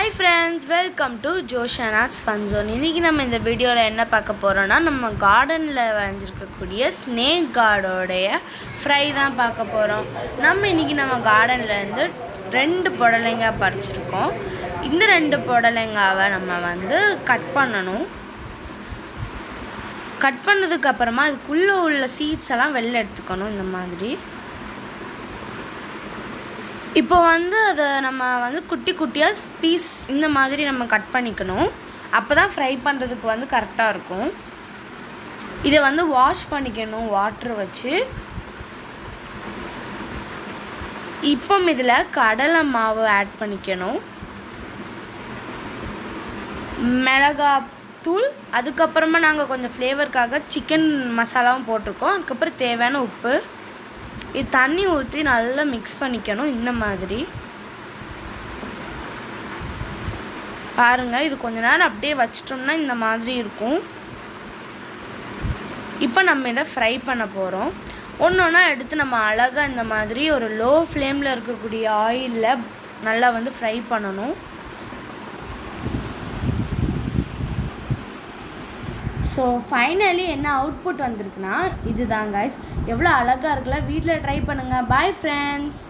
Hi friends, welcome to Joshana's Fun Zone. இன்னைக்கு நம்ம இந்த வீடியோவில் என்ன பார்க்க போகிறோன்னா நம்ம கார்டனில் வரைஞ்சிருக்கக்கூடிய ஸ்னேக் கார்டோடைய ஃப்ரை தான் பார்க்க போகிறோம். இன்றைக்கி நம்ம கார்டன்லேருந்து 2 புடலங்காய் பறிச்சிருக்கோம். இந்த 2 புடலங்காவை நம்ம கட் பண்ணணும். கட் பண்ணதுக்கப்புறமா அதுக்குள்ளே உள்ள சீட்ஸ் எல்லாம் வெளில எடுத்துக்கணும். இந்த மாதிரி இப்போ அதை நம்ம குட்டி குட்டியாக பீஸ் இந்த மாதிரி நம்ம கட் பண்ணிக்கணும். அப்போ தான் ஃப்ரை பண்ணுறதுக்கு கரெக்டாக இருக்கும். இதை வாஷ் பண்ணிக்கணும் வாட்டர் வச்சு. இப்போ இதில் கடலை மாவு ஆட் பண்ணிக்கணும், மிளகாத்தூள், அதுக்கப்புறமா நாங்கள் கொஞ்சம் ஃப்ளேவருக்காக சிக்கன் மசாலாவும் போட்டிருக்கோம். அதுக்கப்புறம் தேவையான உப்பு. இது தண்ணி ஊற்றி நல்லா மிக்ஸ் பண்ணிக்கணும். இந்த மாதிரி பாருங்கள். இது கொஞ்ச நேரம் அப்படியே வச்சிட்டோம்னா இந்த மாதிரி இருக்கும். இப்போ நம்ம இதை ஃப்ரை பண்ண போகிறோம். ஒன்று எடுத்து நம்ம அழகாக இந்த மாதிரி ஒரு லோ ஃப்ளேமில் இருக்கக்கூடிய ஆயிலில் நல்லா ஃப்ரை பண்ணணும். ஸோ ஃபைனலி என்ன அவுட்புட் வந்திருக்குன்னா இதுதான் கைஸ். எவ்வளோ அழகாக இருக்குல்ல. வீட்டில் ட்ரை பண்ணுங்கள். Bye friends.